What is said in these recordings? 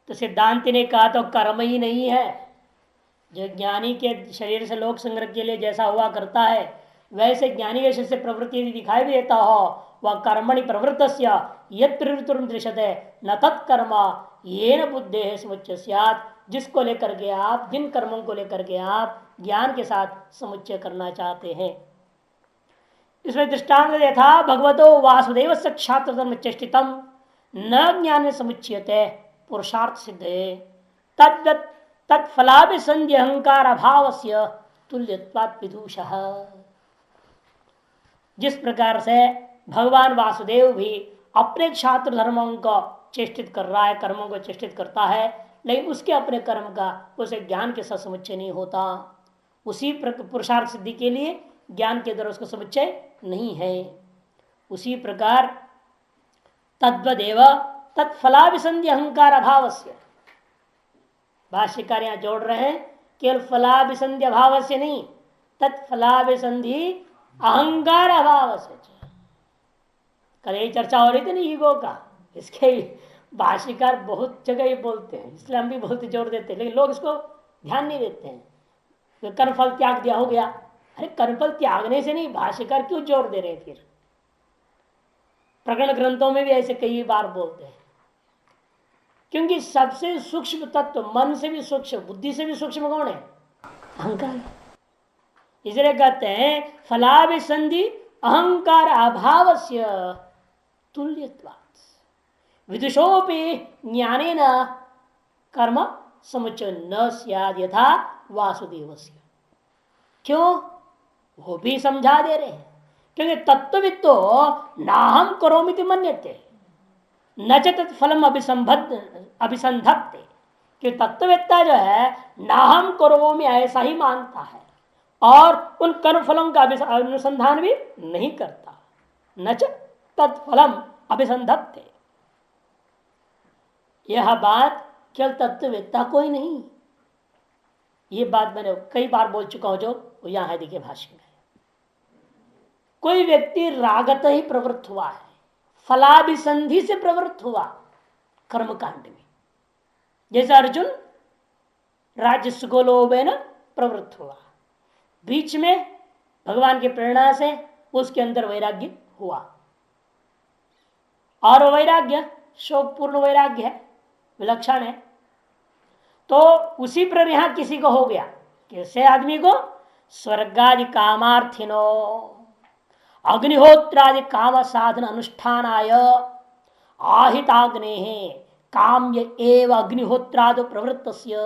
तो सिद्धांति ने कहा तो कर्म ही नहीं है। जो ज्ञानी के शरीर से लोक संग्रह के लिए जैसा हुआ करता है, वैसे ज्ञानी के शरीर से प्रवृत्ति यदि दिखाई भी देता हो, वह कर्मणि प्रवृत्त दृश्यते न तत्कर्म येन बुद्धे समुच्चय स्यात्। जिसको लेकर के आप, जिन कर्मों को लेकर के आप ज्ञान के साथ समुच्चय करना चाहते हैं। इसमें दृष्टांत यथा भगवतो वासुदेव साक्षात चेष्टितम न ज्ञान समुच्यते पुरुषार्थ सिद्धे तद्वत् तत्फलाभिसंधि अहंकार अभाव से तुल्यत्वात् विदुषः। जिस प्रकार से भगवान वासुदेव भी अपने छात्र धर्मों को चेष्टित कर रहा है, कर्मों को चेष्टित करता है, लेकिन उसके अपने कर्म का उसे ज्ञान के साथ समुच्चय नहीं होता। उसी पुरुषार्थ सिद्धि के लिए ज्ञान के द्वारा उसका समुच्चय नहीं है। उसी प्रकार तद्वदेव तत्फलाभिसंधि अहंकार अभाव से, भाष्यकार यहां जोड़ रहे हैं, केवल फलाभिसंधि अभाव से नहीं, तत्फलाभिसंधि अहंकार अभाव से। कल यही चर्चा हो रही थी ना ईगो का, इसके भाष्यकार बहुत जगह ये बोलते हैं, इसलिए हम भी बहुत जोर देते हैं, लेकिन लोग इसको ध्यान नहीं देते हैं। तो कर्मफल त्याग दिया हो गया, अरे कर्मफल त्यागने से नहीं, भाष्यकार क्यों जोर दे रहे हैं? फिर प्रकरण ग्रंथों में भी ऐसे कई बार बोलते हैं, क्योंकि सबसे सूक्ष्म तत्व, मन से भी सूक्ष्म, बुद्धि से भी सूक्ष्म कौन है? अहंकार। इसलिए कहते हैं फलाभिसंधि अहंकार अभाव से तुल्यत्वात् विदुषोपि ज्ञानेन कर्म समुच्चय न स्याद् यथा वासुदेवस्य। क्यों? वो भी समझा दे रहे हैं, क्योंकि तत्वविद तो नाहम करोमिति मन्यते न च तत्फलम अभिसंधत्ते। कि तत्ववेत्ता जो है नाहम करोमि ऐसा ही मानता है और उन कर्म फलों का अनुसंधान भी नहीं करता। न च तत्फलम अभिसंधत्ते, यह बात केवल तत्ववेत्ता को ही नहीं, ये बात मैंने कई बार बोल चुका हूं, जो यहां है देखिए भाष्य में। कोई व्यक्ति रागत ही प्रवृत्त हुआ है, फलाभिसंधि से प्रवृत्त हुआ कर्मकांड में, जैसे अर्जुन राजस्व लोभेन प्रवृत्त हुआ, बीच में भगवान की प्रेरणा से उसके अंदर वैराग्य हुआ, और वैराग्य शोकपूर्ण वैराग्य है, विलक्षण है। तो उसी पर यहां किसी को हो गया, कैसे आदमी को? स्वर्गादि कामार्थिनो अग्निहोत्रादि काम साधन अनुष्ठानाय आहिताग्ने काम्य एव अग्निहोत्राद प्रवृत्तस्य।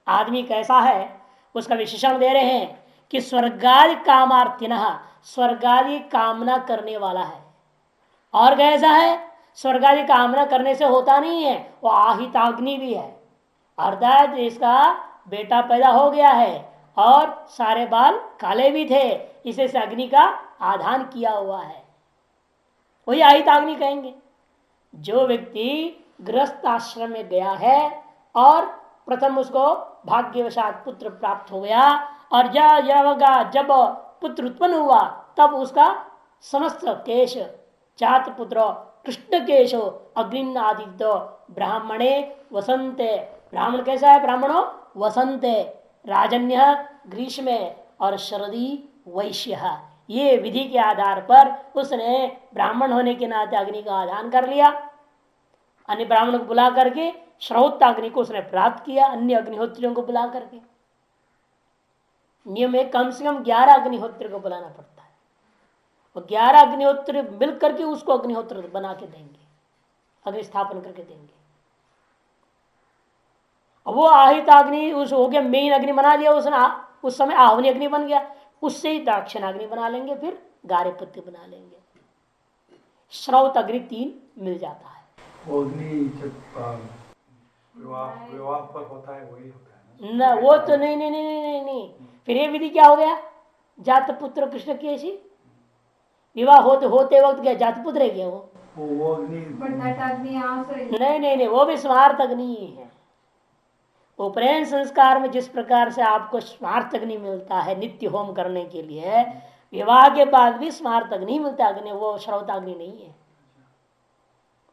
आदमी कैसा है उसका विशेषण दे रहे हैं कि स्वर्गादि कामार्थिन, स्वर्गादि कामना करने वाला है। और कैसा है? स्वर्गादि कामना करने से होता नहीं है, वो आहिताग्नि भी है, अर्थात इसका बेटा पैदा हो गया है और सारे बाल काले भी थे, इसे से अग्नि का आधान किया हुआ है, वही आहिताग्नि कहेंगे। जो व्यक्ति गृहस्थ आश्रम में गया है और प्रथम उसको भाग्यवशात पुत्र प्राप्त हो गया, और जब पुत्र उत्पन्न हुआ तब उसका समस्त केश जात पुत्र कृष्ण केशो अग्निनादित्य ब्राह्मणे वसंते। ब्राह्मण कैसा है? ब्राह्मणों वसंते, राजन्य ग्रीष्म और शरदी वैश्य। ये विधि के आधार पर उसने ब्राह्मण होने के नाते अग्नि का आधान कर लिया। अन्य ब्राह्मणों को बुला करके श्रौताग्नि को उसने प्राप्त किया, अन्य अग्निहोत्रियों को बुला करके। नियम में कम से कम 11 अग्निहोत्र को बुलाना पड़ता है, और 11 अग्निहोत्र मिल करके उसको अग्निहोत्र बना के देंगे, अग्नि स्थापन करके देंगे। वो आहिताग्नि उस हो गया, मेन अग्नि बना दिया उसने, उस समय आवनी अग्नि बन गया, उससे ही दाक्षिणाग्नि बना लेंगे, फिर गार्हपत्य बना लेंगे। श्रौत अग्नि 3 मिल जाता है। विवाह पर होता है वही होता है ना? वो तो नहीं नहीं नहीं नहीं नहीं। फिर ये विधि क्या हो गया? जात पुत्र कृष्ण केशी, विवाह होते होते वक्त क्या जात पुत्र है क्या? वो अग्नि नहीं नहीं नहीं, वो भी स्मार्त अग्नि है। उपनयन संस्कार में जिस प्रकार से आपको स्मार्त अग्नि मिलता है नित्य होम करने के लिए, विवाह के बाद भी स्मार्त अग्नि मिलता है। अग्नि वो श्रौताग्नि नहीं है,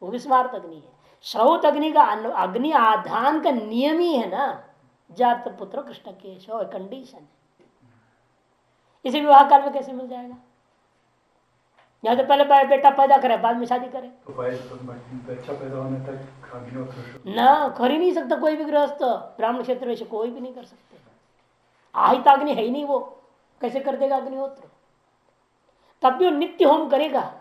वो भी स्मार्त अग्नि है। श्रौत अग्नि का अग्नि आधान का नियम ही है ना, जात पुत्र कृष्ण केशव, कंडीशन है। इसे विवाह काल में कैसे मिल जाएगा? या तो पहले बेटा पैदा करे बाद में शादी करे, तो बच्चा पैदा होने तक अग्निहोत्र ना कर ही नहीं सकता कोई भी गृहस्थ। ब्राह्मण क्षेत्र में से कोई भी नहीं कर सकते। आहिताग्नि है ही नहीं, वो कैसे कर देगा अग्निहोत्र? तब भी वो नित्य होम करेगा।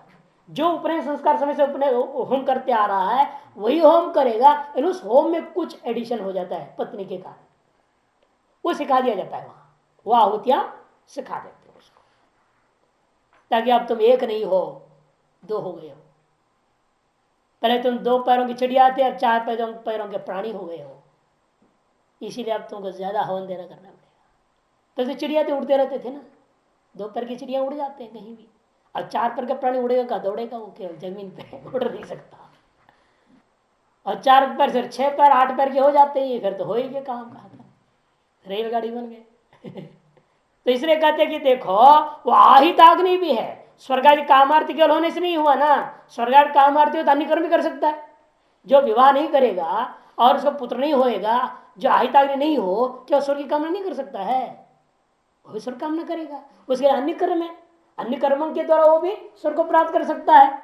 जो उपनयन संस्कार समय से उपनयन होम करते आ रहा है वही होम करेगा। उस होम में कुछ एडिशन हो जाता है पत्नी के कारण, वो सिखा दिया जाता है। वहां वो आहुतियां सिखा देते हैं उसको, ताकि अब तुम एक नहीं हो, दो हो गए हो। पहले तुम दो पैरों की चिड़िया थे, अब चार पैरों के प्राणी हो गए हो। इसीलिए अब तुमको ज्यादा हवन देना करना पड़ेगा। तो चिड़िया तो उड़ते रहते थे ना, दो पैर की चिड़िया उड़ जाते हैं कहीं भी। अब चार पैर का प्राणी उड़ेगा का दौड़ेगा? वो केवल जमीन पे उड़ नहीं सकता। और चार पैर से 6 पैर 8 पैर के हो जाते हैं, फिर तो हो ही गया काम। कहा था रेलगाड़ी बन गए। तो इसलिए कहते कि देखो वो आहिताग्नि भी है। स्वर्गादि कामार्थी केवल होने से नहीं हुआ ना, स्वर्गादि कामार्थी हो तो अन्य कर्म भी कर सकता है। जो विवाह नहीं करेगा और उसका पुत्र नहीं होएगा, जो आहिताग्नि नहीं हो, क्या स्वर्ग की कामना नहीं कर सकता है? वो भी स्वर्ग कामना करेगा। उसके अन्य कर्म है, अन्य कर्मों के द्वारा वो भी स्वर्ग को प्राप्त कर सकता है।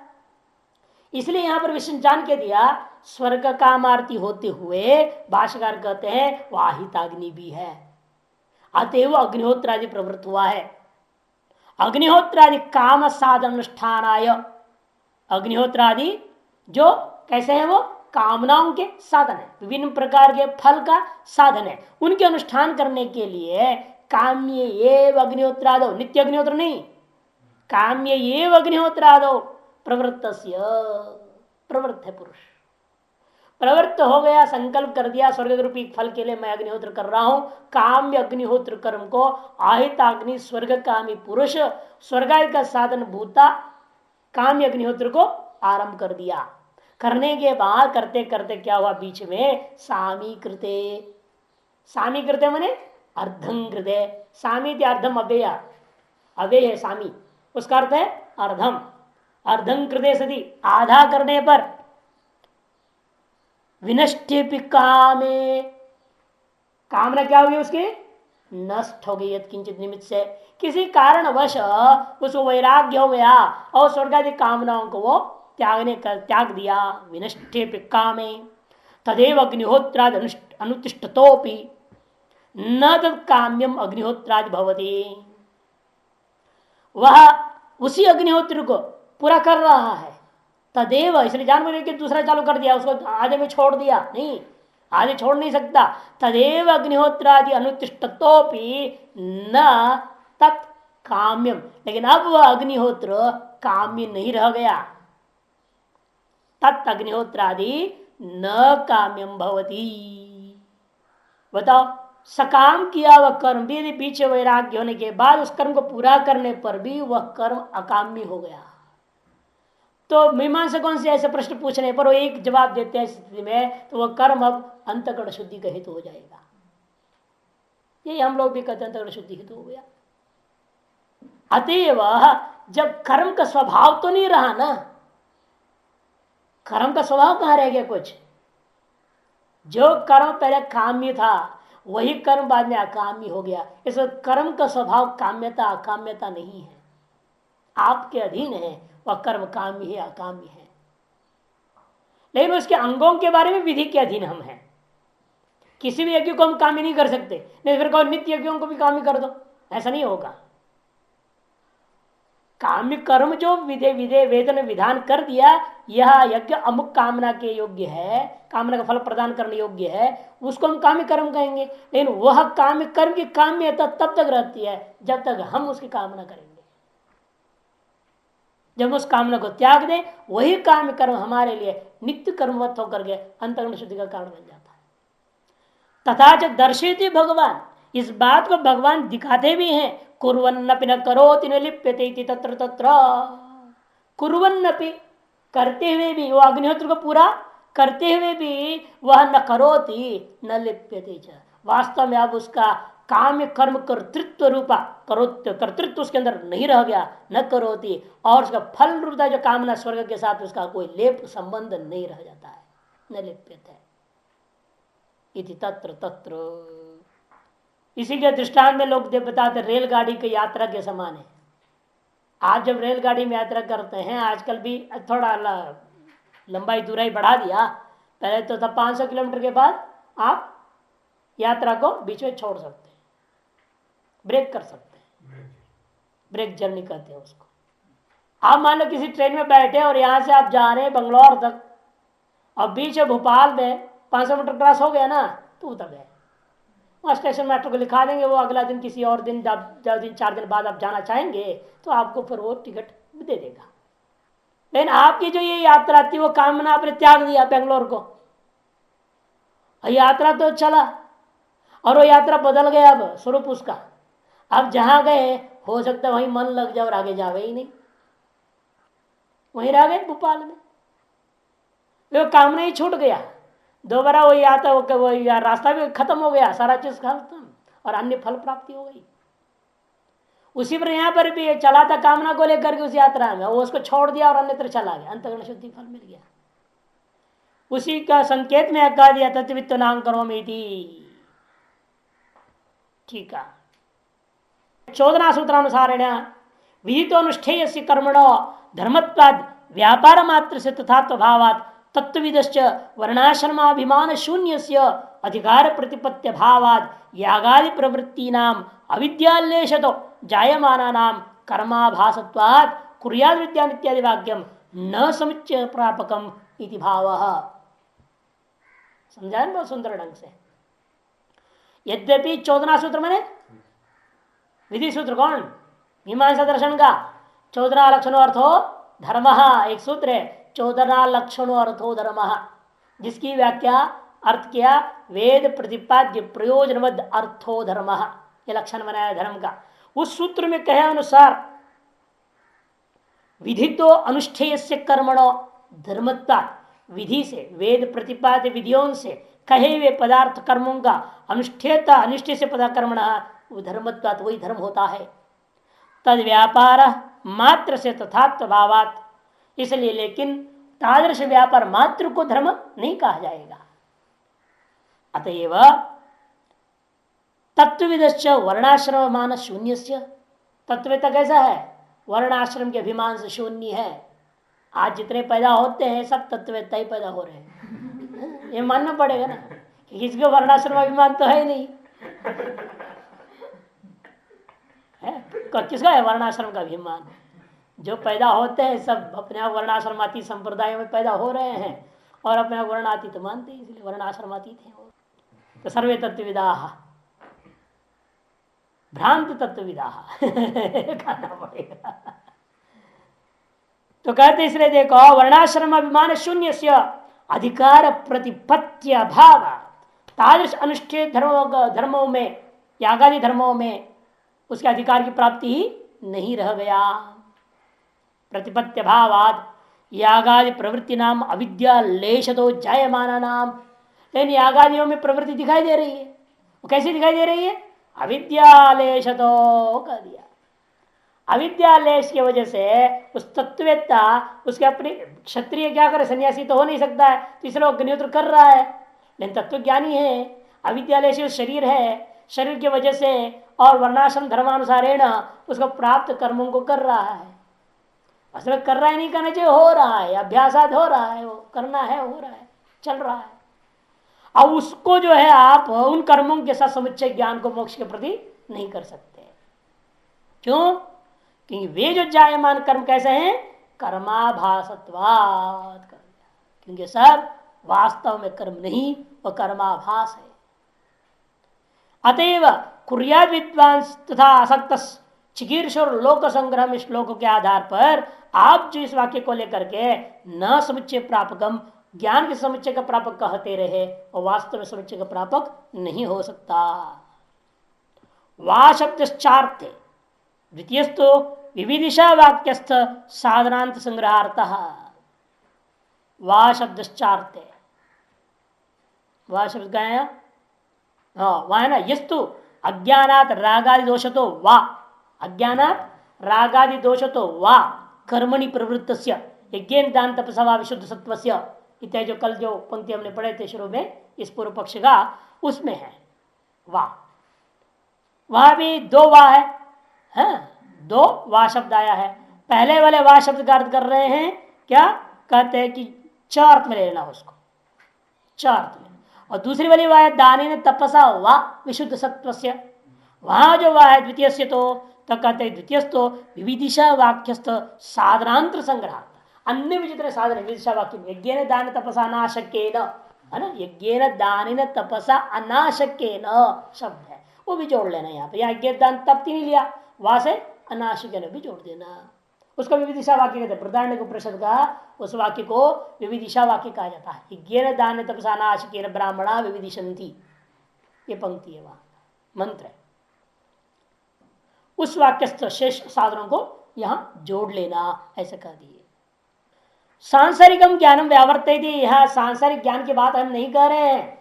इसलिए यहां पर विष्णु जान के दिया स्वर्ग कामार्थी होते हुए भाष्यकार कहते हैं वाहिताग्नि भी है, अतएव अग्निहोत्र आदि प्रवृत्त हुआ है। अग्निहोत्र आदि काम साधन अनुष्ठानाय, अग्निहोत्र आदि जो कैसे हैं वो कामनाओं के साधन है, विभिन्न प्रकार के फल का साधन है। उनके अनुष्ठान करने के लिए काम्य एव अग्निहोत्रादो, नित्य अग्निहोत्र नहीं, काम्य एव अग्निहोत्रादो प्रवृत्त, प्रवृत्त है पुरुष, प्रवृत्त हो गया, संकल्प कर दिया स्वर्ग रूपी फल के लिए मैं अग्निहोत्र कर रहा हूं। काम्य अग्निहोत्र कर्म को आहिताग्नि स्वर्ग कामी पुरुष स्वर्गाय का साधन भूता काम्य अग्निहोत्र को आरंभ कर दिया। करने के बाद करते करते क्या हुआ, बीच में सामीकृते, सामीकृते माने अर्धंकृते, सामी अर्धम अव्यय, अव्यय है सामी, उसका अर्थ है अर्धम। अर्धंकृते सदी आधा करने पर, विनष्टे कामे, कामना क्या होगी उसकी? नष्ट हो गई। किंचित निमित्त से किसी कारणवश उसको वैराग्य हो गया और स्वर्गादि कामनाओं को वो त्याग दिया। विनष्टे कामे तदेव अग्निहोत्राद अनुतिष्ठतोपि न तत्काम्यम अग्निहोत्रादि भवति, वह उसी अग्निहोत्र को पूरा कर रहा है। तदेव इसलिए जानवर के दूसरा चालू कर दिया, उसको आधे में छोड़ दिया नहीं, आधे छोड़ नहीं सकता। तदेव अग्निहोत्रादि अनुतिष्ठतोपि न तत्काम्यम, लेकिन अब वह अग्निहोत्र काम्य नहीं रह गया। तत् अग्निहोत्रादि न काम्यम भवती, बताओ सकाम किया वह कर्म भी यदि पीछे वैराग्य होने के बाद उस कर्म को पूरा करने पर भी वह कर्म अकाम्य हो गया, तो मीमांसा कौन से ऐसे प्रश्न पूछने पर वो एक जवाब देते हैं स्थिति में, तो वह कर्म अब अंतःकरण शुद्धि का हेतु हो जाएगा। यही हम लोग भी कहते हैं अंतःकरण शुद्धि हेतु हो गया। अतएव जब कर्म का स्वभाव तो नहीं रहा ना, कर्म का स्वभाव कहां रह गया? कुछ जो कर्म पहले काम्य था वही कर्म बाद में अकाम्य हो गया। इस कर्म का स्वभाव काम्यता अकाम्यता नहीं है, आपके अधीन है। वह कर्म काम्य है अकाम्य है, लेकिन उसके अंगों के बारे में विधि के अधीन हम हैं। किसी भी यज्ञ को हम काम्य नहीं कर सकते, नहीं फिर कहो नित्य यज्ञों को भी काम्य कर दो, ऐसा नहीं होगा। काम्य कर्म जो विधे विधे वेद ने विधान कर दिया, यह यज्ञ अमुक कामना के योग्य है, कामना का फल प्रदान करने योग्य है, उसको हम काम्य कर्म कहेंगे। लेकिन वह काम्य कर्म की काम्यता तब तक रहती है जब तक हम उसकी कामना करेंगे। जब उस कामना को त्याग दे, वही काम्य कर्म हमारे लिए नित्य कर्मवत होकर के अंतःकरण शुद्धि का कारण बन जाता है। तथा च दर्शयति भगवान, इस बात को भगवान दिखाते भी हैं। कुर्वन्नपि न करोति न लिप्यते इति तत्र तत्र, कुर्वन्नपि करते हुए भी, वो अग्निहोत्र को पूरा करते हुए भी वह न करोति न लिप्यते च, वास्तव में अब उसका काम्य कर्म कर्तृत्व रूपा कर्तृत्व उसके अंदर नहीं रह गया, न करोति, और उसका फल रूपता जो कामना स्वर्ग के साथ उसका कोई लेप संबंध नहीं रह जाता है, न लिप्यते इति तत्र तत्र। इसी के दृष्टांत में लोग बताते रेलगाड़ी की यात्रा के समान है। आप जब रेलगाड़ी में यात्रा करते हैं, आजकल भी थोड़ा लंबाई दूराई बढ़ा दिया, पहले तो था 500 किलोमीटर के बाद आप यात्रा को बीच में छोड़ सकते हैं, ब्रेक कर सकते हैं, ब्रेक जर्नी कहते हैं उसको। आप मान लो किसी ट्रेन में बैठे और यहां से आप जा रहे हैं बंगलौर तक, और बीच में भोपाल में 500 मीटर क्रॉस हो गया ना तो उतर गए। वहाँ स्टेशन मास्टर को लिखा देंगे, वो अगला दिन किसी और दिन जब 4 दिन बाद आप जाना चाहेंगे तो आपको फिर वो टिकट दे देगा। लेकिन आपकी जो ये यात्रा थी वो कामना आपने त्याग दिया बेंगलोर को, यात्रा तो चला और वो यात्रा बदल गया, अब स्वरूप उसका, अब जहां गए हो सकता है वहीं मन लग जाए और आगे जावे ही नहीं, वहीं रह गए भोपाल में, वो कामना ही छूट गया। दोबारा वो यात्रा वो रास्ता भी खत्म हो गया, सारा चीज खत्म और अन्य फल प्राप्ति हो गई। उसी पर यहाँ पर भी चला था कामना को लेकर के उस यात्रा में, वो उसको छोड़ दिया और अन्यत्र चला गया, अंतःकरण शुद्धि फल मिल गया। उसी का संकेत में कह दिया तत्वित्त नाम करोमि इति। ठीक है, 14 सूत्रानुसारेण विदितोनुष्ठेय से कर्मणो धर्मत्वाद व्यापार मात्र से तथात्व भावात तत्वविदश्च वर्णाश्रमाभिमान शून्यस्य अधिकार प्रतिपत्य भावाद यागादि प्रवृत्ति नाम अविद्यालेशतो जायमाना नाम कर्माभासत्वात् कुर्याद् विद्यान इत्यादि वाक्यम न समुच्चय प्रापकम इति भावः। समझाए बहुत सुंदर ढंग से। यद्यपि 14 सूत्र मैंने विधि सूत्र कौन, मीमांसा दर्शन का 14 लक्षणों अर्थो धर्म, एक सूत्र है 14 लक्षणों अर्थो धर्म, जिसकी व्याख्या अर्थ किया वेद प्रतिपाद्य प्रयोजनवद अर्थो धर्म, ये लक्षण बनाया धर्म का। उस सूत्र में कहे अनुसार विधितो अनुष्ठेय से कर्मणो धर्मत्वा, विधि से वेद प्रतिपाद्य विधियों से कहे हुए पदार्थ कर्मों का अनुष्ठेयता अनिष्ठेय से पदा कर्मण वो धर्मत्वात् वही धर्म होता है। तद व्यापार मात्र से तथात्व भावात, इसलिए लेकिन तादृश व्यापार मात्र को धर्म नहीं कहा जाएगा। अतएव तत्वविदश्च वर्णाश्रम मान शून्य, तत्ववेता कैसा है, वर्णाश्रम के अभिमान से शून्य है। आज जितने पैदा होते हैं सब तत्ववेता ही पैदा हो रहे हैं, ये मानना पड़ेगा ना कि किसको वर्णाश्रम अभिमान तो है ही नहीं है, किसका है वर्णाश्रम का अभिमान। जो पैदा होते हैं सब अपने आप वर्णाश्रमाती संप्रदायों में पैदा हो रहे हैं और अपने आप वर्णातीत मानते हैं, इसलिए वर्णाश्रमातीत हैं वो। तो सर्वे तत्वविदा भ्रांत तत्वविदा कहना पड़ेगा। तो कहते इसलिए देखो वर्णाश्रम अभिमान शून्य से अधिकार प्रतिपत्ति अभाव, तादृश अनुष्ठित धर्मों में यागादि धर्मों में उसके अधिकार की प्राप्ति ही नहीं रह गया। प्रतिपत्ति भावाद यागादि प्रवृत्ति नाम अविद्या लेशतो जायमाना नाम, लेकिन यागादियों में प्रवृत्ति दिखाई दे रही है, वो कैसी दिखाई दे रही है, अविद्यालेशतो कह दिया। अविद्यालेश की वजह से उस तत्ववेत्ता उसके अपनी क्षत्रिय क्या करे, सन्यासी तो हो नहीं सकता है, तो इसलिए वो अग्निहोत्र कर रहा है, लेकिन तत्वज्ञानी है। अविद्यालेश शरीर है, शरीर की वजह से और वर्णाश्रम धर्मानुसारेण उसको प्राप्त कर्मों को कर रहा है। असल में कर रहा है नहीं करना चाहिए, हो रहा है, अभ्यासाद हो रहा है, वो करना है, हो रहा है, चल रहा है। अब उसको जो है आप उन कर्मों के साथ समुच्चय ज्ञान को मोक्ष के प्रति नहीं कर सकते। क्यों? क्योंकि वे जो जायमान कर्म कैसे हैं, कर्माभासत्वात् कर दिया, क्योंकि सब वास्तव में कर्म नहीं, वह कर्माभास है। अतएव कुर्याद विद्वांस तथा आसक्त चिकीर्षोर लोक संग्रह श्लोक के आधार पर आप जो इस वाक्य को लेकर के न समुच्चय प्रापकम, ज्ञान के समुच्चय का प्रापक कहते रहे और वास्तव में समुच्चय का प्रापक नहीं हो सकता। वा शब्दश्चार्थ द्वितीयस्तु विविदिशा वाक्यस्थ साधनांत संग्रहार्थ। वा शब्दश्चार्थ, वा शब्द गाया हाँ वह है ना, यस्तु अज्ञानात रागादि दोष तो वा, अज्ञानात रागादि दोष तो वा कर्मणि प्रवृत्तस्य यज्ञेन दान तपसा वा विशुद्ध सत्वस्य इत्यादि जो कल जो पंक्ति हमने पढ़े थे शुरू में इस पूर्व पक्ष का, उसमें है वाह। वहां भी दो वाह है, दो वाह शब्द आया है। पहले वाले वाह शब्द का अर्थ कर रहे हैं क्या, कहते हैं कि चार अर्थ में लेना उसको, चार अर्थ में। और दूसरी वाली वाह है दाने तपसा वाह विशुद्ध सत्वस्य, वहां जो वाह है द्वितीय से तो कहते हैं द्वितीय तो विविदिशा वाक्यस्थ साधनांतर संग्रह, अन्य भी जितने साधन विविदिशा वाक्य यज्ञ दान तपसा अनाशक्येन है ना, यज्ञ दान तपसा अनाशक्येन शब्द है, वो भी जोड़ लेना यहाँ पे। यज्ञ दान तप्ति नहीं लिया, वहां से अनाशक्येन भी जोड़ देना, उसको विविदिशा वाक्य कहते हैं। बृहदारण्यक उपनिषद का उस वाक्य को विविदिशा वाक्य कहा जाता है। यज्ञ दान तपसा अनाशक्येन ब्राह्मणा विविदिशन्ति, ये पंक्ति है, वहां मंत्र है। उस वाक्यस्थ शेष साधनों को यहां जोड़ लेना, ऐसे कह दिए। सांसारिकम ज्ञानम व्यावर्तित, यह सांसारिक ज्ञान की बात हम नहीं कर रहे हैं।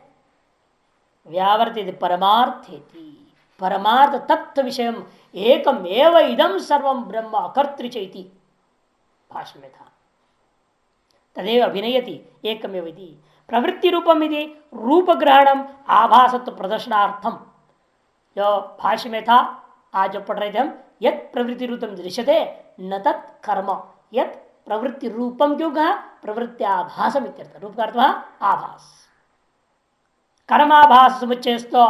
व्यावर्तित परमार्थेति, परमार्थ तत्व विषय एकमेव इदम सर्वम ब्रह्म अकर्तृचैति भाष्य में था। तदेव अभिनयति एकमेव इति प्रवृत्ति रूपम इति रूप ग्रहणम आभासत्व प्रदर्शनार्थम, जो भाष्य में था आज जो पढ़ रहे थे हम, यत प्रवृत्ति रूपम दृश्यते न तत् कर्म, यत प्रवृत्ति रूपम क्यों कहा, प्रवृत्ति आभासम इत्यर्थ, रूप का अर्थ आभास। कर्माभास समुच्चयस्तो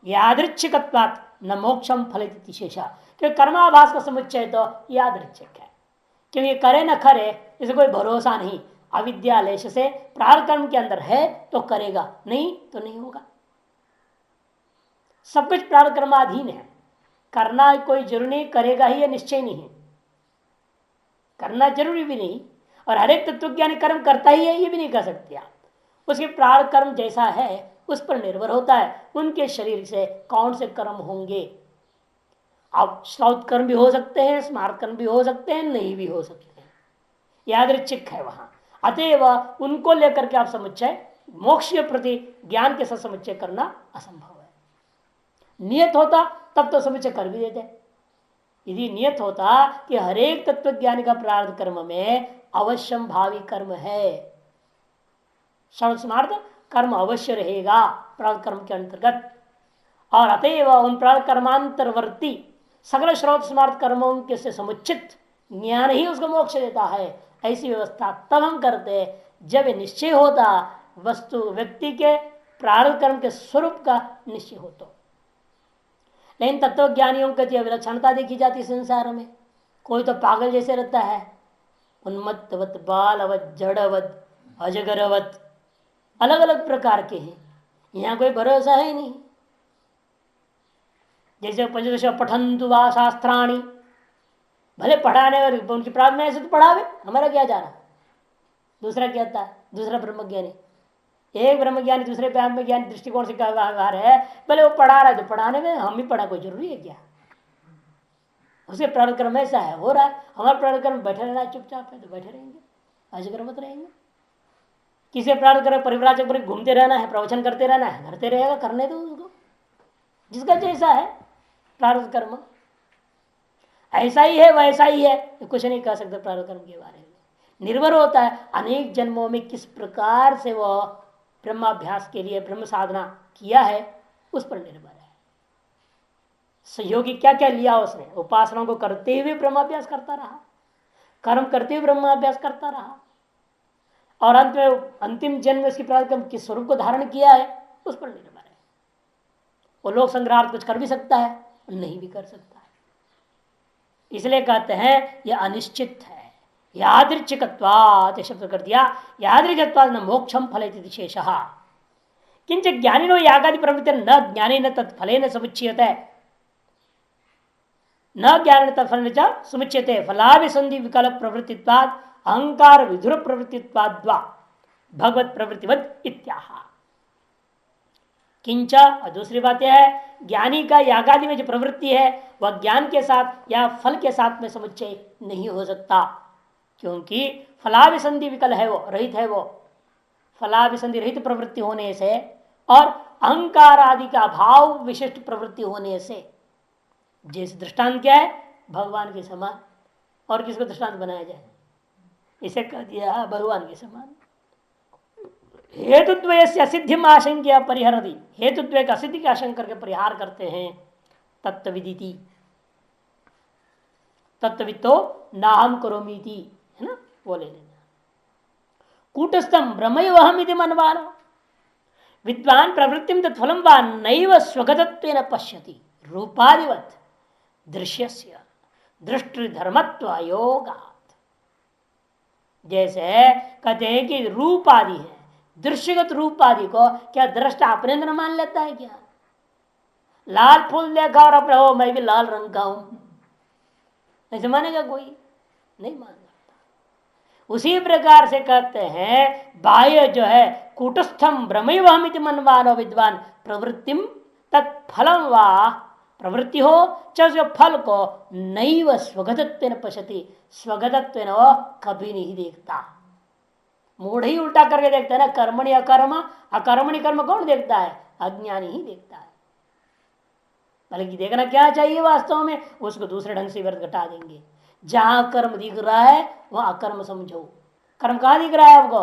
यादृच्छिकत्वात् न मोक्षम फलित शेषा, क्योंकि कर्माभास का समुच्चय तो यादृच्छिक है, क्योंकि करे न करे इसे कोई भरोसा नहीं। अविद्यालेश से प्रारब्ध कर्म के अंदर है तो करेगा, नहीं तो नहीं होगा। सब कुछ प्रारब्ध कर्माधीन है, करना कोई जरूरी नहीं, करेगा ही यह निश्चय नहीं है, करना जरूरी भी नहीं। और हर एक तत्वज्ञानी कर्म करता ही है ये भी नहीं कह सकते आप, उसके प्रारब्ध कर्म जैसा है उस पर निर्भर होता है उनके शरीर से कौन से कर्म होंगे। अब श्रौत कर्म भी हो सकते हैं, स्मार्त कर्म भी हो सकते हैं, नहीं भी हो सकते हैं, यादृच्छिक है वहां। अतएव उनको लेकर के आप समुच्चय मोक्ष के प्रति ज्ञान के साथ समुच्चय करना असंभव है। नियत होता तब तो समुच्चय कर भी देते। यदि नियत होता कि हरेक तत्वज्ञानी का प्रारब्ध कर्म में अवश्यम भावी कर्म है, श्रौत स्मार्त कर्म अवश्य रहेगा प्रारब्ध कर्म के अंतर्गत, और अतएव उन प्रारब्ध कर्मांतरवर्ती सकल श्रौत स्मार्त कर्मों के से समुचित ज्ञान ही उसको मोक्ष देता है। ऐसी व्यवस्था तब हम करते जब निश्चय होता वस्तु व्यक्ति के प्रारब्ध कर्म के स्वरूप का निश्चय हो तो। लेकिन तत्वज्ञानियों की विलक्षणता देखी जाती संसार में, कोई तो पागल जैसे रहता है, उन्मत्तवत, बालवत, जड़वत, अजगरवत, अलग अलग प्रकार के हैं, यहाँ कोई भरोसा है नहीं। जैसे पंचदश पठंतु वा शास्त्राणी, भले पढ़ाने और उनकी प्रार्थना ऐसे तो पढ़ावे, हमारा क्या जा रहा। दूसरा क्या था, दूसरा ब्रह्मज्ञानी, एक ब्रह्मज्ञानी दूसरे ब्रह्मज्ञानी दृष्टिकोण से व्यवहार है, भले वो पढ़ा रहा है तो पढ़ाने में, हम ही पढ़ा कोई जरूरी है क्या, उसके प्रारब्ध कर्म ऐसा है हो रहा है। हमारा प्रारब्ध कर्म बैठे रहना चुपचाप है तो बैठे रहेंगे, अजगर मत रहेंगे। किसी प्रारब्ध कर्म परिव्राजक पर घूमते रहना है, प्रवचन करते रहना है, करते रहेगा, करने दो उसको, जिसका जैसा है प्रारब्ध कर्म ऐसा ही है वैसा ही है, कुछ नहीं कह सकते प्रारब्ध कर्म के बारे में। निर्भर होता है अनेक जन्मों में किस प्रकार से वह ब्रह्माभ्यास के लिए ब्रह्म साधना किया है, उस पर निर्भर है। सहयोगी क्या क्या लिया उसने, उपासनाओं को करते हुए ब्रह्माभ्यास करता रहा, कर्म करते हुए ब्रह्माभ्यास करता रहा, और अंत में अंतिम जन्म में इसकी प्रारब्ध कर्म किस स्वरूप को धारण किया है उस पर निर्भर है। वो लोक संग्रह कुछ कर भी सकता है, नहीं भी कर सकता है। इसलिए कहते हैं यह अनिश्चित है। यादृच्छिकत्वात् शब्द कर दिया, यादृच्छिकत्वात् न मोक्षम फलति शेषः। किंच ज्ञानिनो यागादि प्रवृत्ति न ज्ञानेन तत्फलेन समुच्यते, न ज्ञानेन तत्फलेन च समुच्यते। फलाभिसंधि विकल्प प्रवृत्तित्वात् अहंकार विधुर प्रवृत्तित्वाद्वा भगवत प्रवृत्तिवद इत्याह। किंच, दूसरी बात यह है ज्ञानी का यागादि में जो प्रवृत्ति है वह ज्ञान के साथ या फल के साथ में समुच्चय नहीं हो सकता, क्योंकि फलाभिसंधि विकल है, वो रहित है, वो फलाभिसंधि रहित प्रवृत्ति होने से और अहंकार आदि का भाव विशिष्ट प्रवृत्ति होने से, जैसे दृष्टांत क्या है, भगवान के समान। और किसको दृष्टांत बनाया जाए, इसे कह दिया भगवान के समान। हेतुद्वय से असिद्धिम आशंक्य परिहरति, हेतुद्वय का असिद्धि की आशंका करके परिहार करते हैं। तत्विदिति, तत्वितो नाहम करोमीति, है ना, वो ले लेना। कूटस्थम ब्रह्मैवहम इति मनवान, विद्वान प्रवृत्तिम तत्फलम वा नैव स्वगतत्वेन पश्यति रूपादिवत दृश्यस्य दृष्टि धर्मत्व योगात्। जैसे कहते हैं कि रूप आदि है, दृश्यगत रूप आदि को क्या दृष्टा अपने अंदर मान लेता है क्या? लाल फूल देखा और अपने हो मैं भी लाल रंग का हूं, ऐसे मानेगा कोई? नहीं मान सकता। उसी प्रकार से कहते हैं बाह्य जो है कूटस्थम ब्रह्मैवहमिति मनवानो विद्वान प्रवृत्तिम तत्फलम वा, प्रवृत्ति हो चाहे फल को नैव स्वगतत्वेन पश्यति, स्वगतत्वेन वो कभी नहीं देखता। मूढ़ ही उल्टा करके देखता है ना, कर्मणि अकर्म, अकर्मणि कर्म कौन देखता है? अज्ञानी ही देखता है। बल्कि देखना क्या चाहिए वास्तव में, उसको दूसरे ढंग से व्यर्थ घटा देंगे। जहां कर्म दिख रहा है वहां अकर्म समझो। कर्म कहां दिख रहा है आपको?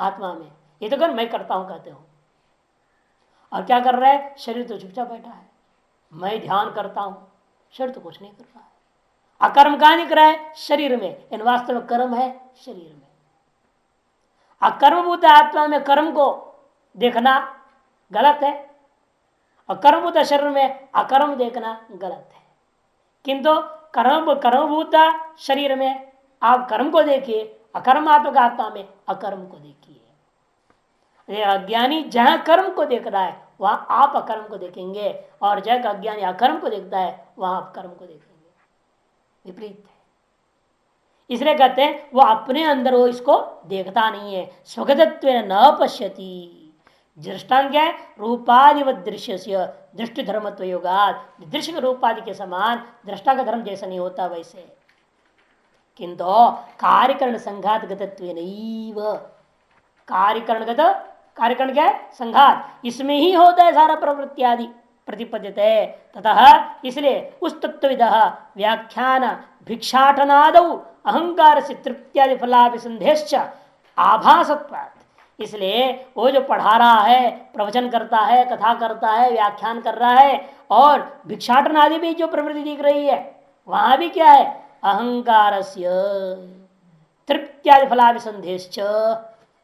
आत्मा में। ये तो कर्म मैं करता हूं कहते हो, और क्या कर रहा है? शरीर तो चुपचाप बैठा है। मैं ध्यान करता हूं, शरीर तो कुछ नहीं कर रहा है। अकर्म कहां दिख रहा है? शरीर में। इन वास्तव में कर्म है शरीर में। अकर्मभूत आत्मा में कर्म को देखना गलत है, और कर्मभूत शरीर में अकर्म देखना गलत है। किंतु कर्मभूत शरीर में आप कर्म को देखिए, अकर्मात्मक आत्मा में अकर्म को देखिए। अज्ञानी जहां कर्म को देख रहा है वहां आप अकर्म को देखेंगे, और जब अज्ञानी अकर्म को देखता है वहां आप कर्म को देखेंगे। विपरीत है। इसलिए कहते हैं वो अपने अंदर वो इसको देखता नहीं है। स्वगतत्व न पश्यति। दृष्टांत क्या है? रूपादिव दृश्य से दृष्टि धर्मत्व योगाद, दृश्य रूपादि के समान दृष्टा का धर्म जैसा नहीं होता वैसे। किंतु कार्यकरण संघात गतत्व नैव, कार्यकरणगत, कार्यकरण क्या है? संघात, इसमें ही होता है सारा प्रवृत्ति आदि प्रतिपद्यते। ततः इसलिए उस तत्वविद व्याख्यान भिक्षाटनादौ अहंकार से तृप्त्यादि फलाभिसंधेश्च आभासत्वात्, इसलिए वो जो पढ़ा रहा है, प्रवचन करता है, कथा करता है, व्याख्यान कर रहा है, और भिक्षाटन आदि भी जो प्रवृत्ति दिख रही है वहां भी क्या है? अहंकार से तृप्त्यादि फलाभिसंधेश्च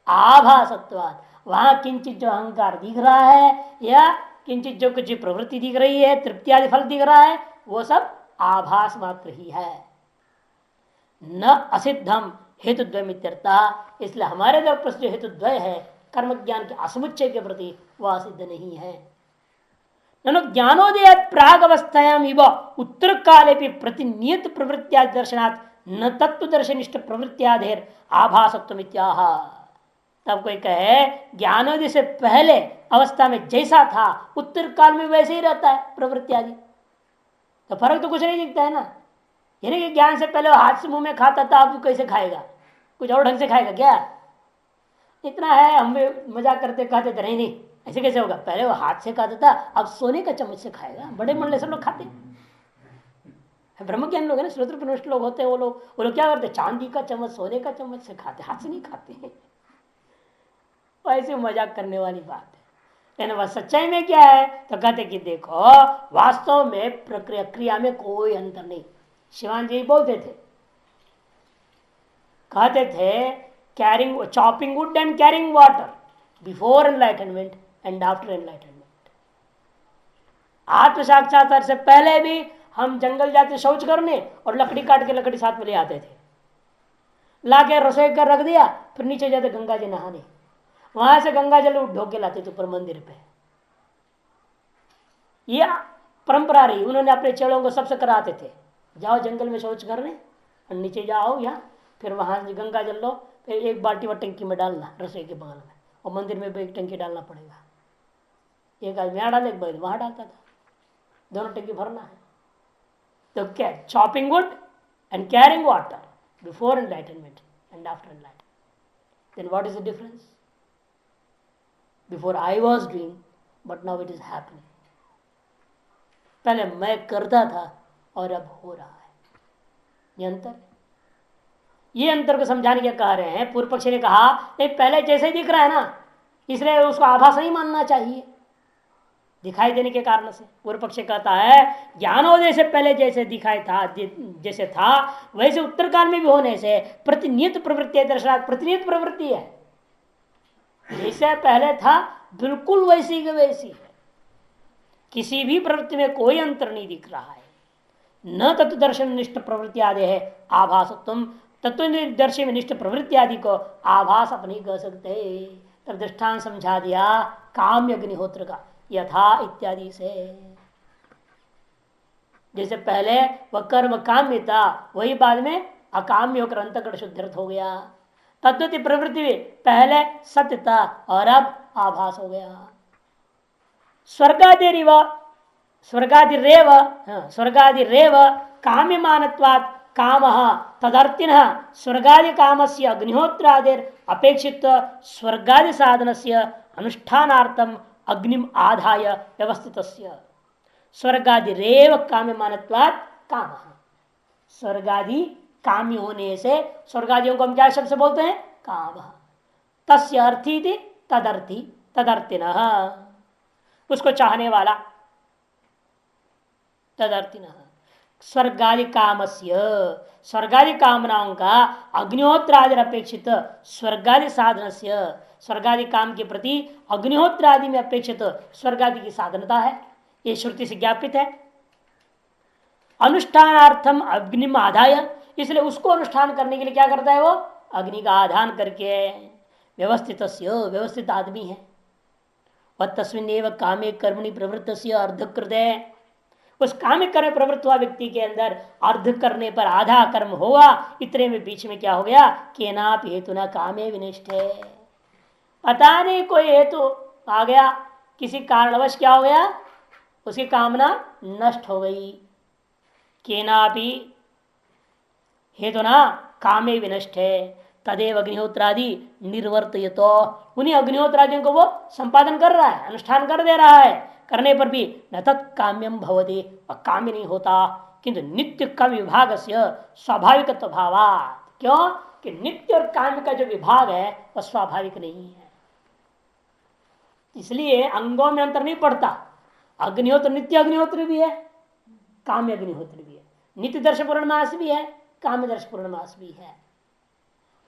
आभासत्वात्, वहां किंचित जो अहंकार दिख रहा है या किंचित जो कुछ प्रवृत्ति दिख रही है, तृप्त्यादि फल दिख रहा है, वो सब आभास मात्र ही है, न असिद्धम हेतुद्वयमित्यर्था। इसलिए हमारे तरफ जो हेतुद्वय है कर्म ज्ञान के असमुच्चय के प्रति वह सिद्ध नहीं है। ननु ज्ञानोदय प्राग अवस्थायाम इव उत्तर काले भी प्रतिनियत प्रवृत्त्या दर्शनात् न तत्व दर्शनिष्ठ प्रवृत्त्याधेर आभासत्व इत्याह। तब कोई कहे ज्ञानोदय से पहले अवस्था में जैसा था उत्तर काल में वैसे ही रहता है प्रवृत्ति आदि, तो फर्क तो कुछ नहीं दिखता है ना। यानी कि ज्ञान से पहले वो हाथ से मुंह में खाता था, अब कैसे खाएगा? कुछ और ढंग से खाएगा क्या? इतना है, हम भी मजाक करते कहते थे नहीं नहीं ऐसे कैसे होगा, पहले वो हाथ से खाता था अब सोने का चम्मच से खाएगा। बड़े मंडले सब लोग खाते हैं, ब्रह्मज्ञान लोग है ना, श्रोत्र लोग होते हैं, वो लोग क्या करते? चांदी का चम्मच सोने का चम्मच से खाते, हाथ से नहीं खाते। ऐसे मजाक करने वाली बात है। लेकिन वह सच्चाई में क्या है तो कहते कि देखो वास्तव में प्रक्रिया क्रिया में कोई अंतर नहीं। शिवान जी बोलते थे, कहते थे carrying chopping wood and carrying water before enlightenment and after enlightenment. आत्म साक्षात्कार से पहले भी हम जंगल जाते शौच करने और लकड़ी काट के लकड़ी साथ में ले आते थे, ला के रसोई कर रख दिया, फिर नीचे जाते गंगा जी नहाने, वहां से गंगा जल ढोके लाते थे ऊपर मंदिर पे। यह परंपरा रही, उन्होंने अपने चेलों को सबसे कराते थे, जाओ जंगल में शौच करने और नीचे जाओ यहाँ, फिर वहां से गंगा जल लो, फिर एक बाल्टी व टंकी में डालना रसोई के बगल में, और मंदिर में भी एक टंकी डालना पड़ेगा। एक आदमी यहाँ डाले, एक वहां डालता था, दोनों टंकी भरना है। तो क्या chopping wood and carrying water before enlightenment and after enlightenment, then what is the difference? Before I was doing but now it is happening. पहले मैं करता था और अब हो रहा है। ये अंतर, ये अंतर को समझाने के कह रहे हैं। पूर्व पक्षी ने कहा नहीं पहले जैसे ही दिख रहा है ना, इसलिए उसको आभास नहीं मानना चाहिए दिखाई देने के कारण से। पूर्व पक्षी कहता है ज्ञानोदय से पहले जैसे दिखाई था, जैसे था वैसे उत्तर काल में भी होने से प्रतिनियत प्रवृत्ति है। दर्शनार्थ प्रतिनियत प्रवृत्ति है, जैसे पहले था बिल्कुल वैसी की वैसी है। किसी भी प्रवृत्ति में कोई अंतर नहीं दिख रहा है। न तत्वदर्शन निष्ठ प्रवृत्ति आदि है आभास। तुम तत्वदर्शी में निष्ठ प्रवृत्ति आदि को आभास आप नहीं कह सकते। तब दृष्टांत समझा दिया काम्य अग्निहोत्र का, यथा इत्यादि से। जैसे पहले वह कर्म काम्य था, वही बाद में अकाम्य होकर अंतःकरण शुद्ध हो गया। तद्वती प्रवृत्ति भी पहले सत्य था और अब आभास हो गया। स्वर्गादिरेव स्वर्गादिरेव काम्यमानत्वात् कामः तदर्थिन स्वर्गादि कामस्य अग्निहोत्रादिर अपेक्षित स्वर्गादि साधनस्य अनुष्ठानार्थम अग्निम आधाय व्यवस्थितस्य। स्वर्गादिरेव काम्यमानत्वात् कामः, स्वर्गादि काम्य होने से स्वर्गादियों को हम क्या शब्द से बोलते हैं? काम। तस्य अर्थी थी तदर्थी तदर्थिनः, उसको चाहने वाला। तदर्थिनः स्वर्गादि कामस्य, स्वर्गादि कामनाओं का अग्निहोत्र आदि अपेक्षित स्वर्गादि साधनस्य, स्वर्गादि काम के प्रति अग्निहोत्र आदि में अपेक्षित स्वर्गादि की साधनता है, ये श्रुति से ज्ञापित है। अनुष्ठानार्थम अग्निम आधाय, इसलिए उसको अनुष्ठान करने के लिए क्या करता है वो? अग्नि का आधान करके। व्यवस्थित व्यवस्थित आदमी है वह। तस्मिन् कामे कर्मणि प्रवृत्त अर्धकृत है, उस काम्य कर्म प्रवृत्त हुआ व्यक्ति के अंदर अर्ध करने पर आधा कर्म होगा। इतने में बीच में क्या हो गया? केनाप हेतु न कामे विनिष्ठे, पता नहीं कोई हेतु आ गया, किसी कारणवश क्या हो गया? उसकी कामना नष्ट हो गई। केनापि हेतु ना कामे विनष्टे तदेव अग्निहोत्रादि निर्वर्तयतो, उन्हीं अग्निहोत्रादियों को वो संपादन कर रहा है, अनुष्ठान कर दे रहा है। करने पर भी न तत्काम्यम भवति, काम्य नहीं होता। किंतु नित्य काम विभाग से स्वाभाविक भावात, क्यों कि नित्य और काम्य का जो विभाग है वह स्वाभाविक नहीं है, इसलिए अंगों में अंतर नहीं पड़ता। अग्निहोत्र नित्य अग्निहोत्र भी है, काम्य अग्निहोत्र भी है, नित्य दर्श पूर्णमास भी है, काम्य दर्श पूर्णमास भी है।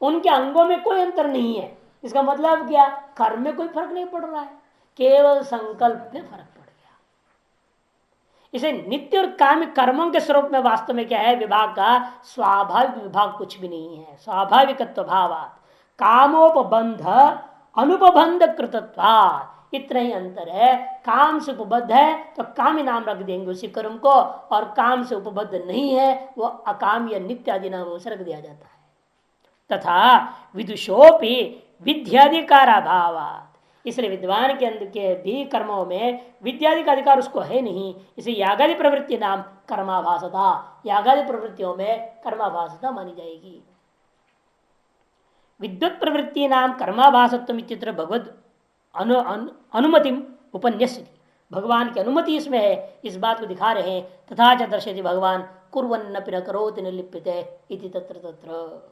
उनके अंगों में कोई अंतर नहीं है। इसका मतलब क्या? कर्म में कोई फर्क नहीं पड़ रहा है, केवल संकल्प में फर्क पड़ गया। इसे नित्य और काम्य कर्मों के स्वरूप में वास्तव में क्या है? विभाग का स्वाभाविक विभाग कुछ भी नहीं है। स्वाभाविकत्व भावात कामोपबंध अनुपबंध कृतत्वात्, इतना ही अंतर है। काम से उपबद्ध है तो काम्य नाम रख देंगे उसी कर्म को, और काम से उपबद्ध नहीं है वो अकाम या नित्य आदि नामों से रख दिया जाता है। तथा विदुषोपि विद्याधिकार अभाव, इसलिए विद्वान के अंदर के भी कर्मों में विद्यादि का अधिकार उसको है नहीं। इसे यागादि प्रवृत्ति नाम कर्माभासता, यागादि प्रवृत्तियों में कर्माभासता मानी जाएगी। विद्युत प्रवृत्ति नाम कर्माभासत्व चित्र भगवत अनुमति उपन्यास, भगवान की अनुमति इसमें है, इस बात को दिखा रहे हैं। तथा च दर्शयति भगवान कुर्वन्नपि न करोति न लिप्यते इति तत्र तत्र।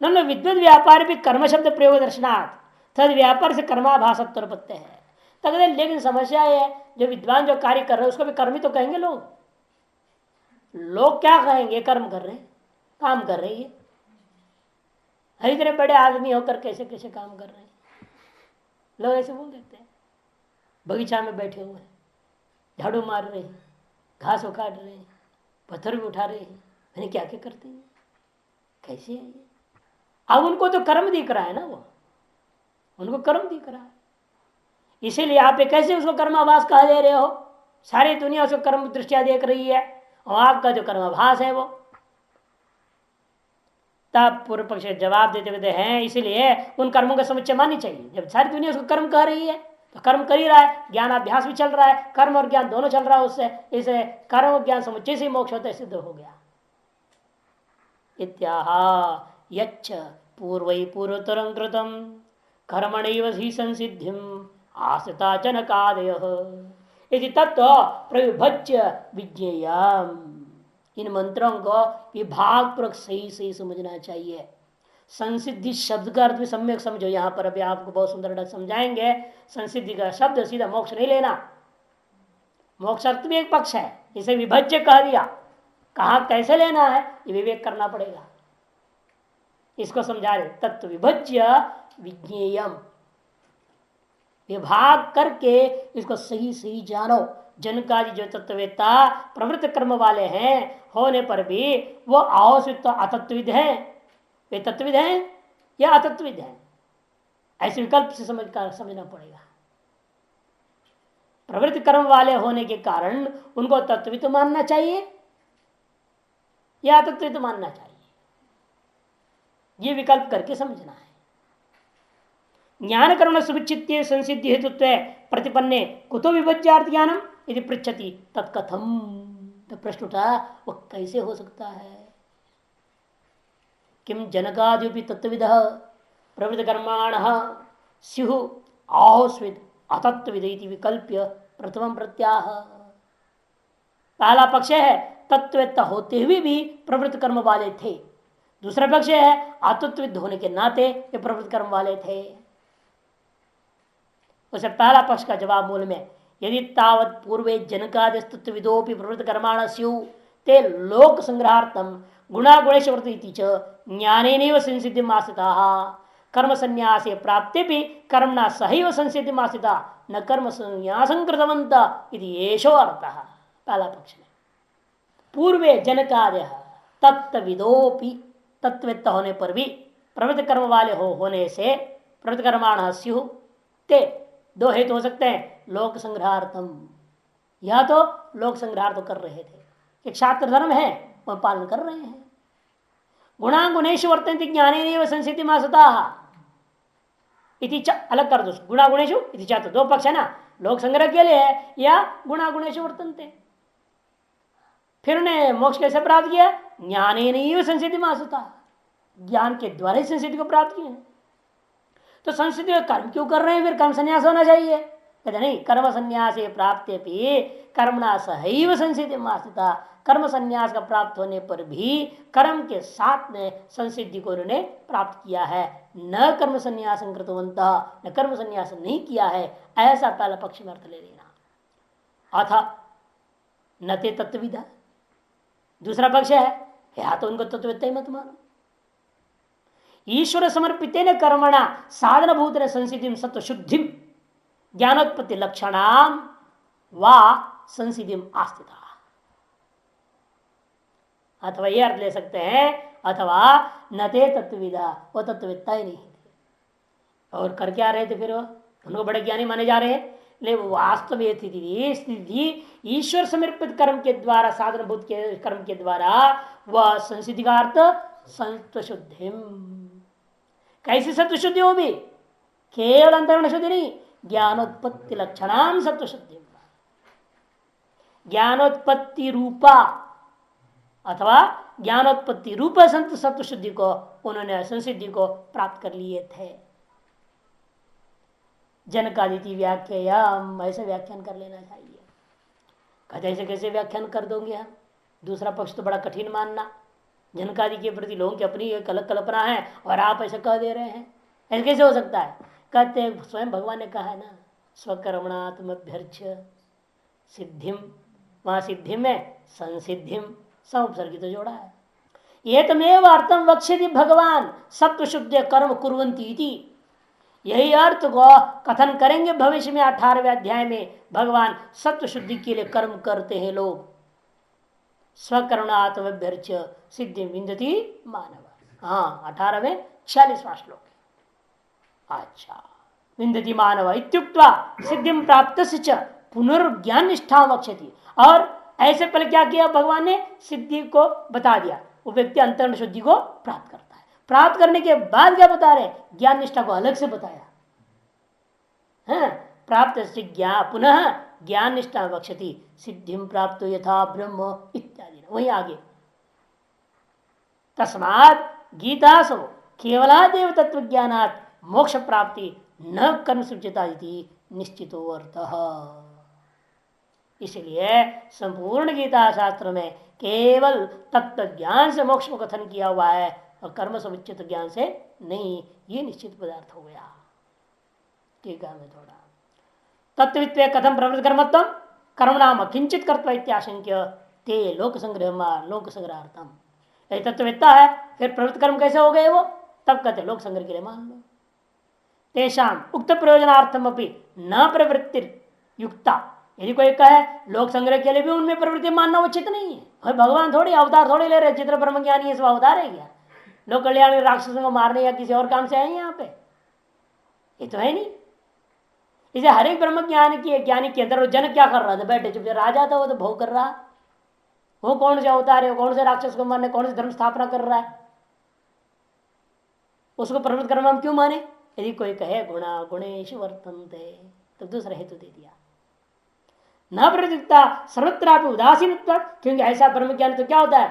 न विद्युत व्यापार भी कर्म शब्द प्रयोग दर्शनार्थ तद व्यापार से कर्माभासत्व पत्ते है। तक लेकिन समस्या है, जो विद्वान जो कार्य कर रहे हैं उसको भी कर्मी तो कहेंगे लोग। लोग क्या कहेंगे? कर्म कर रहे हैं, काम कर रहे हैं, हर इतने बड़े आदमी होकर कैसे कैसे काम कर रहे हैं, लोग ऐसे बोल देते हैं। बगीचा में बैठे हुए हैं, झाड़ू मार रहे हैं, घास उखाड़ रहे हैं, पत्थर भी उठा रहे हैं, मैंने क्या क्या करते हैं, कैसे है ये? अब उनको तो कर्म दिख रहा है ना, वो उनको कर्म दिख रहा है। इसीलिए आप कैसे उसको कर्माभास कह दे रहे हो? सारी दुनिया उसको कर्म दृष्टिया देख रही है और आपका जो कर्माभास है वो। तब पूर्व पक्ष जवाब देते हुए हैं इसीलिए उन कर्मों का समुच्चय माननी चाहिए। जब सारी दुनिया उसको कर्म कह रही है तो कर्म कर ही रहा है, ज्ञान अभ्यास भी चल रहा है, कर्म और ज्ञान दोनों चल रहा है उससे, इसे कर्म और ज्ञान समुच्चय से मोक्ष होता है, सिद्ध हो गया। इत्याह यच्च पूर्वतरं कृतम् कर्मणैव ही संसिद्धिम आस्था जनकादयः यदि तत्व प्रविभज्य विज्ञेयम्। इन मंत्रों को विभाग पूर्वक सही सही समझना चाहिए। संसिद्धि शब्द का अर्थ भी सम्यक समझो। यहां पर अभी आपको बहुत सुंदर ढंग समझाएंगे। संसिद्धि का शब्द सीधा मोक्ष नहीं लेना। मोक्ष अर्थ भी एक पक्ष है, इसे विभज्य कह दिया। कहा कैसे लेना है ये विवेक करना पड़ेगा। इसको समझा रहे तत्व विभज्य विज्ञेयम, विभाग करके इसको सही सही जानो। जनकादि जो तत्ववेत्ता प्रवृत्त कर्म वाले हैं होने पर भी वो आवश्यक अतत्विद हैं। वे तत्विद हैं या अतत्विद हैं, ऐसे विकल्प से समझना पड़ेगा। प्रवृत्त कर्म वाले होने के कारण उनको तत्वित मानना चाहिए या अतत्वित मानना चाहिए, ये विकल्प करके समझना है। ज्ञान कर्म सुविचित्य संसिद्धि हेतुत्व प्रतिपन्ने कुतो विभज्यार्थ ज्ञानम यदि पृच्छति तत्कथम। तो प्रश्न उठा वो कैसे हो सकता है। किम जनकाद्युपि तत्त्वविदः प्रवृत्त कर्माण स्युः आहोस्विद अतत्त्वविद इति विकल्प्य प्रथम प्रत्याह। पहला पक्ष है तत्ववेत्ता होते हुए भी प्रवृत्त कर्म वाले थे। दूसरा पक्ष है अतत्विद होने के नाते वे प्रवृत्त कर्म वाले थे। उसे पहला पक्ष का जवाब मूल में यदि तावत पूर्वे जनकादिस्तत्विदोपि प्रवृत्त कर्माण स्युः ते लोक संग्रहार्थम गुणागुणेश वर्तयति च ज्ञानेनैव संसिद्धिम् आस्थिताः कर्म संन्यासे प्राप्ते भी कर्मणा सहैव संसिद्धिम् आस्थिता न कर्म संन्यासं कृतवन्तः इति एषो अर्थः। पहला पक्ष में पूर्वे जनकादयः तत्त्वविदोपि तत्त्ववेत्ता होने पर भी प्रवृत्त कर्म वाले होने से प्रवृत्त कर्माणः स्युः ते दो हेतु हो सकते हैं। लोक संग्रहार्थम, यह तो लोक संग्रहार्थ कर रहे थे, एक छात्र धर्म है वह पालन कर रहे हैं। गुणागुणेश वर्तन्ते ज्ञानेनैव संसिद्धिम् आस्थिताः इति च अलग कर दो। गुणागुणेशु इति च, तो दो पक्ष है ना, लोक संग्रह के लिए है या गुणागुणेशु वर्तन्ते। फिर उन्हें मोक्ष कैसे प्राप्त किया? ज्ञानेनैव संसिद्धिम् आस्थिताः, ज्ञान के द्वारा ही संसिद्धि को प्राप्त किए। तो संसिद्धि में कर्म क्यों कर रहे हैं? फिर कर्म संन्यास होना चाहिए। कहते नहीं, कर्म संन्यास प्राप्त कर्मणा सहैव संसिद्धिम् आस्थिता, कर्म संन्यास का प्राप्त होने पर भी कर्म के साथ में संसिद्धि को उन्होंने प्राप्त किया है। न कर्म संन्यास कृतवन्तः, न कर्म संन्यास नहीं किया है, ऐसा पहला पक्ष में अर्थ ले लेना। अथ न ते तत्त्वविदा, दूसरा पक्ष है या तो उनको तत्ववेत्ता ही मत मानो। ईश्वर समर्पितेन कर्मणा साधन भूतेन संसिद्धिं सत्व शुद्धिं ज्ञानोत्पत्ति लक्षणाम वा संसिद्धिं आस्थिता। अथवा यह अर्थ ले सकते हैं अथवा न ते तत्वविदा, वो तत्ववेत्ता ही नहीं थे और कर क्या रहे थे फिर वो, उनको बड़े ज्ञानी माने जा रहे हैं। लेकिन वास्तव ये स्थिति ईश्वर समर्पित कर्म के द्वारा, साधन भूत के कर्म के द्वारा वह संसिद्धि का अर्थ सत्व शुद्धिम। कैसी सत्व शुद्धि हो भी? केवल अंतरण शुद्धि नहीं, ज्ञानोत्पत्ति लक्षणाम सत्व शुद्धि, ज्ञानोत्पत्ति रूपा अथवा ज्ञानोत्पत्ति रूप संत सत्व शुद्धि को उन्होंने संसिद्धि को प्राप्त कर लिए थे। जनकादिति व्याख्या ऐसे व्याख्यान कर लेना चाहिए। कहते ऐसे कैसे व्याख्यान कर दोगे हम? दूसरा पक्ष तो बड़ा कठिन मानना, जनकादि के प्रति लोगों की अपनी एक अलग कल्पना है और आप ऐसा कह दे रहे हैं, ऐसे कैसे हो सकता है? कहते हैं स्वयं भगवान ने कहा है ना, स्वकर्मणात्मभ्यर्च सिद्धिम, वहां सिद्धि में संसिद्धिम समुपसर्गित तो जोड़ा है। ये तमेव अर्थम वक्ष्यति भगवान सत्व शुद्ध कर्म कुर्वन्ति इति, यही अर्थ को कथन करेंगे भविष्य में 18वें अध्याय में। भगवान सत्व शुद्धि के लिए कर्म करते हैं लोग। स्वकर्णात्मभ्यर्च सिद्धि विंदति मानव, हाँ 18वें 46वां श्लोक। अच्छा, विंदति मानव इत्युक्त्वा सिद्धिं प्राप्तस्य च पुनर्ज्ञान निष्ठा वक्ष्यति। और ऐसे पहले क्या किया भगवान ने? सिद्धि को बता दिया, वो व्यक्ति अंतर्न शुद्धि को प्राप्त करता है। प्राप्त करने के बाद क्या बता रहे? ज्ञान निष्ठा को अलग से बताया है। प्राप्त पुनः ज्ञान निष्ठा वक्ष्यति सिद्धिं प्राप्त यथा ब्रह्म इत्यादि। वही आगे तस्मात् गीतासु केवलादेव तत्व ज्ञानात् मोक्ष प्राप्ति न कर्म सुचिता निश्चितो अर्थः। इसलिए संपूर्ण गीता शास्त्र में केवल तत्व ज्ञान से मोक्ष को कथन किया हुआ है और कर्म समुचित ज्ञान से नहीं, ये निश्चित पदार्थ हो गया। ठीक है, मैं थोड़ा तत्वित्व कथम प्रवृत्त कर्मत्व कर्म नाम किंचित कर्तव्य इत्याशंक्य ते लोक संग्रहार्थम। यदि तत्ववेत्ता है फिर प्रवृत्त कर्म कैसे हो गए वो, तब कहते लोक संग्रह के लिए मान लो। तेषाम उक्त प्रयोजनार्थम अपनी न प्रवृत्ति युक्ता। यदि कोई कहे लोक संग्रह के लिए भी उनमें प्रवृत्ति मानना उचित नहीं है, भाई भगवान थोड़ी अवतार थोड़ी ले रहे, चित्र ब्रह्म ज्ञानी है, सब अवतार है क्या? लोक कल्याण राक्षसों को मारने या किसी और काम से आए यहाँ पे? ये तो है नहीं। इसे हर एक ब्रह्म ज्ञानी के अंदर जन क्या कर रहा था? बैठे चुप राजा था, वो तो भोग कर रहा। वो कौन से अवतार है, कौन से राक्षस को मारने, कौन से धर्म स्थापना कर रहा है? उसको प्रवृत्त कर्म हम क्यों माने? यदि कोई कहे गुणा गुणेश वर्तन्ते, तो दूसरा हेतु दे दिया। न प्रवृत्ता सर्वत्र उदासीन, क्योंकि ऐसा ब्रह्म ज्ञान तो क्या होता है?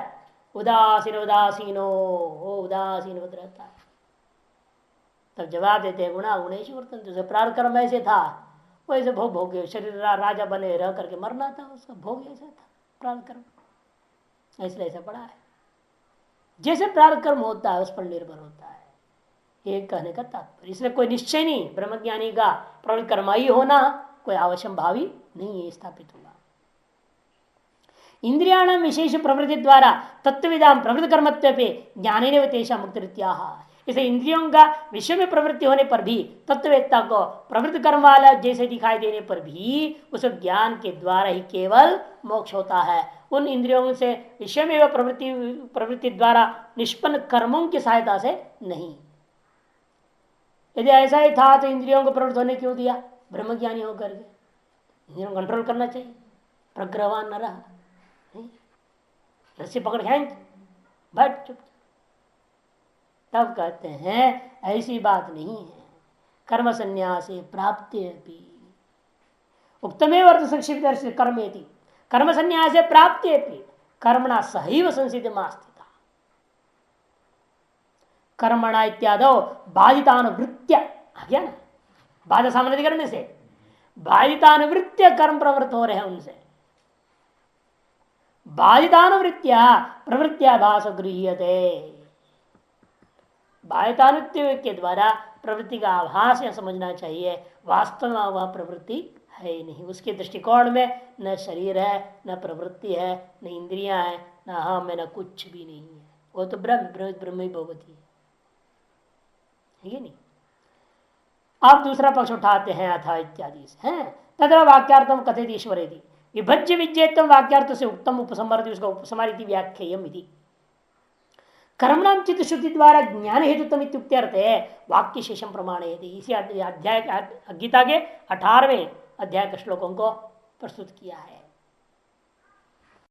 उदासीन उदासीनो, वो उदासीन रहता है। तब जवाब देते हैं गुणा गुणेश वर्तन्ते। प्रारब्ध कर्म ऐसे था, वैसे भोग भोग शरीर राजा बने रह करके मरना था, उसका भोग ऐसा था प्रारब्ध कर्म, इसलिए ऐसा पड़ा है। जैसे प्रारब्ध कर्म होता है उस पर निर्भर होता है, ये कहने का तात्पर्य। इसलिए कोई निश्चय नहीं ब्रह्मज्ञानी का प्रवृत्त कर्माई होना कोई आवश्यक भावी नहीं है, स्थापित होगा। इंद्रियाणाम विशेष प्रवृत्ति द्वारा तत्वविदाम प्रवृत्त कर्मत्व पे ज्ञानेन तेषा मुक्तिरित्याह। इसे इंद्रियों का विषय में प्रवृत्ति होने पर भी तत्ववेत्ता को प्रवृत्त कर्म वाला जैसे दिखाई देने पर भी उस ज्ञान के द्वारा ही केवल मोक्ष होता है। उन इंद्रियों से विषय में प्रवृत्ति द्वारा निष्पन्न कर्मों की सहायता से नहीं। यदि ऐसा ही था तो इंद्रियों को प्रवृत्त होने क्यों दिया? ब्रह्मज्ञानी होकर के इंद्रियों कंट्रोल करना चाहिए, प्रग्रहवान न रहा। रस्सी पकड़ खींच बैठ चुप। तब कहते हैं ऐसी बात नहीं है। कर्म संन्यास प्राप्ति उक्तमेव अर्थ संक्षिप्त कर्मेति कर्म संन्यास प्राप्ति कर्मणा सहैव संसिद्धमास्थिता। कर्मणा इत्यादो बाधितानुवृत्त्य, आ गया ना, बाधा सामने करने से बाधितानुवृत्त्य कर्म प्रवृत्त हो रहे हैं। उनसे बाधितानुवृत्त्या प्रवृत्त्याभास गृह्यते। बाधितानुवृत्ति के द्वारा प्रवृत्ति का आभास या समझना चाहिए, वास्तव में वह प्रवृत्ति है ही नहीं। उसके दृष्टिकोण में न शरीर है, न प्रवृत्ति है, न इंद्रियां है, न हम है, न कुछ भी नहीं है। वो तो ब्रह्म ही भगवती है नहीं। आप दूसरा पक्ष उठाते हैं अथा इत्यादि से हैं। तथा वाक्यार्थम कथित ईश्वर यदि विभज्य विज्ञेतम वाक्यार्थ से उत्तम उपसमर्थ उसका उपसमारिति व्याख्येयम यदि कर्मणाम चित्त शुद्धि द्वारा ज्ञान हेतुत्म इत्युक्त्यर्थ है वाक्य शेषम प्रमाण यदि। इसी अध्याय गीता के 18वें अध्याय के श्लोकों को प्रस्तुत किया है।